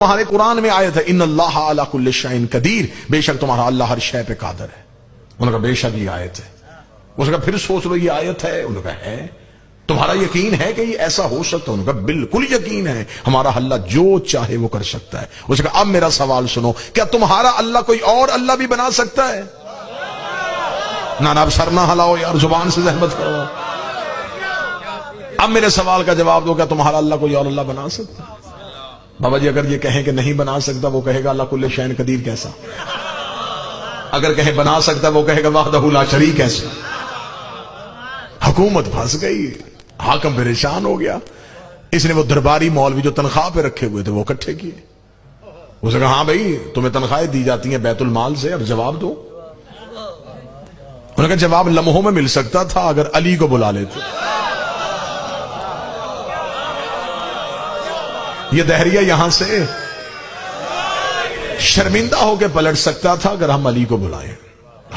تمہارے قرآن میں آیت ہے ان اللہ علی کل شیء قدیر، بے شک تمہارا اللہ ہر شے پہ قادر ہے۔ انہوں نے کہا بے شک یہ آیت ہے۔ اس نے کہا پھر سوچ لو یہ آیت ہے؟ انہوں نے کہا ہے۔ تمہارا یقین ہے کہ یہ ایسا ہو سکتا ہے؟ انہوں نے کہا بالکل یقین ہے، ہمارا اللہ جو چاہے وہ کر سکتا ہے۔ اس نے کہا اب میرا سوال سنو، کیا تمہارا اللہ کوئی اور اللہ بھی بنا سکتا ہے؟ نہ اب سر نہ ہلاؤ یار، زبان سے زحمت کرو۔ اب میرے سوال کا جواب دو، کیا تمہارا اللہ کوئی اور اللہ بنا سکتا ہے؟ بابا جی اگر یہ کہیں کہ نہیں بنا سکتا، وہ کہے گا اللہ کل شیء قدیر کیسا؟ اگر کہیں بنا سکتا، وہ کہے گا وحدہ لا شریک کیسا؟ حکومت پھنس گئی، حاکم پریشان ہو گیا۔ اس نے وہ درباری مولوی جو تنخواہ پہ رکھے ہوئے تھے وہ اکٹھے کیے۔ اس نے کہا ہاں بھائی تمہیں تنخواہیں دی جاتی ہیں بیت المال سے، اور جواب دو۔ انہوں نے کہا جواب لمحوں میں مل سکتا تھا اگر علی کو بلا لیتے۔ یہ دہریہ یہاں سے شرمندہ ہو کے پلٹ سکتا تھا اگر ہم علی کو بلائیں۔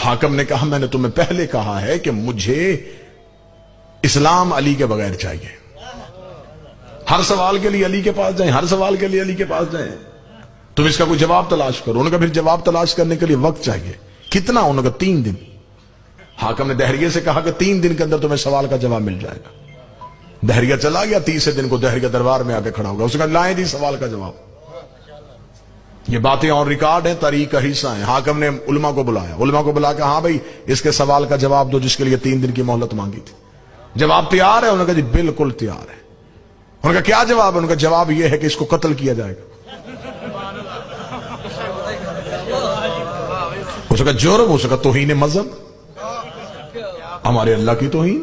حاکم نے کہا میں نے تمہیں پہلے کہا ہے کہ مجھے اسلام علی کے بغیر چاہیے۔ ہر سوال کے لیے علی کے پاس جائیں، ہر سوال کے لیے علی کے پاس جائیں، تم اس کا کوئی جواب تلاش کرو۔ انہوں نے کہا پھر جواب تلاش کرنے کے لیے وقت چاہیے، کتنا؟ انہوں نے کہا 3 دن۔ حاکم نے دہریے سے کہا کہ 3 دن کے اندر تمہیں سوال کا جواب مل جائے گا۔ دہریہ چلا گیا، 30 دن کو دہریہ دربار میں آ کے کھڑا ہوگا۔ اس نے کہا لائیں جی سوال کا جواب۔ یہ باتیں اور ریکارڈ ہیں، تاریخ کا حصہ ہیں۔ حاکم نے علماء کو بلایا، علماء کو بلا کے ہاں بھائی اس کے سوال کا جواب دو جس کے لیے 3 دن کی مہلت مانگی تھی۔ جواب تیار ہے؟ انہوں نے کہا جی بالکل تیار ہے۔ انہوں نے کہا کیا جواب ہے؟ انہوں نے کہا جواب یہ ہے کہ اس کو قتل کیا جائے گا۔ اس نے کہا جرم؟ اس نے کہا توہین مذہب، ہمارے اللہ کی توہین،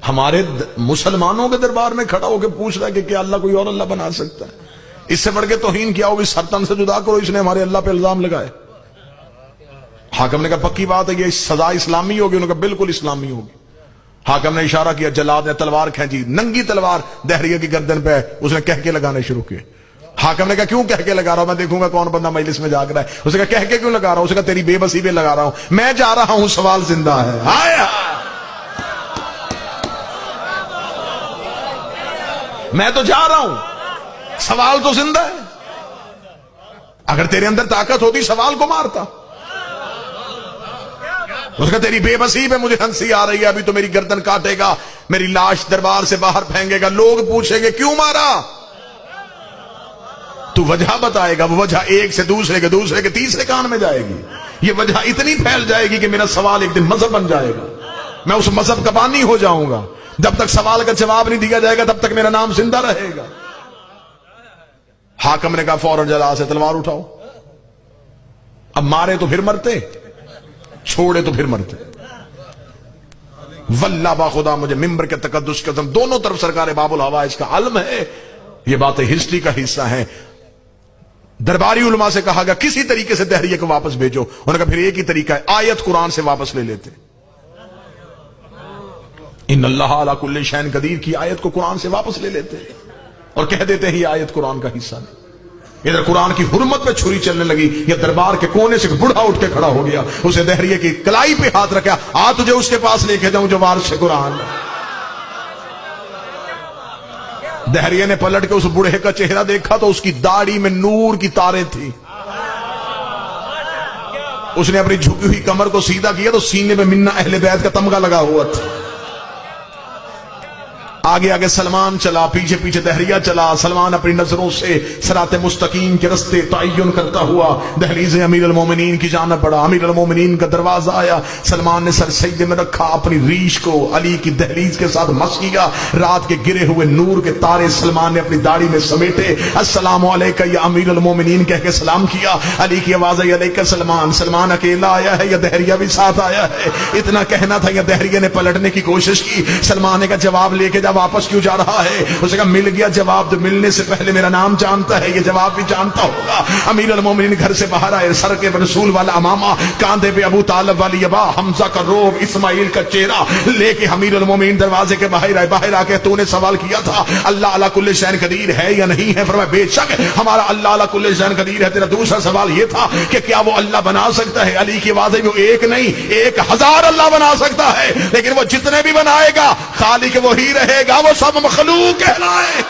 ہمارے مسلمانوں کے دربار میں کھڑا ہو کے پوچھ رہا ہے کہ کیا اللہ کوئی اور اللہ بنا سکتا ہے؟ اس سے بڑھ کے توہین کیا ہوگی؟ سرطن سے جدا کرو، اس نے ہمارے اللہ پہ الزام لگائے۔ حاکم نے کہا پکی بات ہے یہ سزا اسلامی ہوگی؟ انہوں نے کہا بالکل اسلامی ہوگی۔ حاکم نے اشارہ کیا، جلاد نے تلوار کھینچی، ننگی تلوار دہریہ کی گردن پہ اس نے کہہ کے لگانے شروع کیے۔ حاکم نے کہا کیوں کہہ کے لگا رہا ہوں؟ میں دیکھوں گا کون بندہ مجلس میں جاگ رہا ہے۔ اس نے کہا کہہ کے کیوں لگا رہا ہوں؟ اس نے کہا تیری بے بسی پہ لگا رہا ہوں، میں جا رہا ہوں سوال زندہ ہے۔ آیا میں تو جا رہا ہوں، سوال تو زندہ ہے۔ اگر تیرے اندر طاقت ہوتی سوال کو مارتا۔ اس کا تیری بے بسی پہ مجھے ہنسی آ رہی ہے، ابھی تو میری گردن کاٹے گا، میری لاش دربار سے باہر پھینکے گا، لوگ پوچھیں گے کیوں مارا؟ تو وجہ بتائے گا، وہ وجہ ایک سے دوسرے کے تیسرے کان میں جائے گی۔ یہ وجہ اتنی پھیل جائے گی کہ میرا سوال ایک دن مذہب بن جائے گا، میں اس مذہب کا بانی ہو جاؤں گا۔ جب تک سوال کا جواب نہیں دیا جائے گا تب تک میرا نام زندہ رہے گا۔ حاکم نے کہا فوراً جلا سے تلوار اٹھاؤ، اب مارے تو پھر مرتے، چھوڑے تو پھر مرتے۔ واللہ با خدا مجھے ممبر کے تقدس کے قدم دونوں طرف سرکار باب الحوائج کا علم ہے، یہ باتیں ہسٹری کا حصہ ہیں۔ درباری علماء سے کہا گیا کسی طریقے سے دہریے کو واپس بھیجو۔ انہوں نے کہا پھر ایک ہی طریقہ ہے، آیت قرآن سے واپس لے لیتے۔ ان اللہ علی کل شیء قدیر کی آیت کو قرآن سے واپس لے لیتے اور کہہ دیتے ہیں یہ آیت قرآن کا حصہ نہیں۔ ادھر قرآن کی حرمت پہ چھری چلنے لگی، یہ دربار کے کونے سے بڑھا اٹھ کے کھڑا ہو گیا، اسے دہریے کی کلائی پہ ہاتھ رکھا، آ تجھے اس کے پاس لے کے جاؤں جو وارث قرآن۔ دہریے نے پلٹ کے اس بوڑھے کا چہرہ دیکھا تو اس کی داڑھی میں نور کی تاریں تھی۔ اس نے اپنی جھکی ہوئی کمر کو سیدھا کیا تو سینے میں منا اہل بیت کا تمغہ لگا ہوا تھا۔ آگے آگے سلمان چلا، پیچھے پیچھے دہریہ چلا۔ سلمان اپنی نظروں سے صراط مستقیم کے رستے تعین کرتا ہوا دہلیز امیر المومنین کی جانب بڑھا۔ امیر المومنین کا دروازہ آیا، سلمان نے سر سجدے میں رکھا، اپنی ریش کو علی کی دہلیز کے ساتھ مس کیا۔ رات کے گرے ہوئے نور کے تارے سلمان نے اپنی داڑھی میں سمیٹے۔ السلام علیکہ یا امیر المومنین کہہ کے سلام کیا۔ علی کی آواز آئی علیکہ سلمان۔ سلمان اکیلا آیا ہے یا دہریہ بھی ساتھ آیا ہے؟ اتنا کہنا تھا یا دہریہ نے پلٹنے کی کوشش کی۔ سلمان کا جواب لے کے جا واپس کیوں جا رہا ہے؟ اسے کہا مل گیا جواب، تو ملنے سے پہلے میرا نام جانتا ہے، یہ جواب بھی جانتا ہوگا۔ امیر المومنین گھر سے باہر آئے، سر کے رسول والا امامہ، کاندھے پہ ابو طالب والی ابا، حمزہ کا روب، اسماعیل کا چہرہ لے کے امیر المومنین دروازے کے باہر آئے۔ باہر آ کے تو نے سوال کیا تھا اللہ علی کل شیء قدیر ہے یا نہیں ہے؟ فرمایا بے شک ہمارا اللہ علی کل شیء قدیر ہے۔ تیرا دوسرا سوال یہ تھا کہ کیا وہ اللہ بنا سکتا ہے؟ علی کی آواز ہے وہ ایک نہیں 1000 اللہ بنا سکتا ہے، لیکن وہ جتنے بھی بنائے گا خالق وہی رہے گا، وہ سب مخلوق کہلائے۔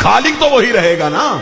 خالق تو وہی رہے گا نا.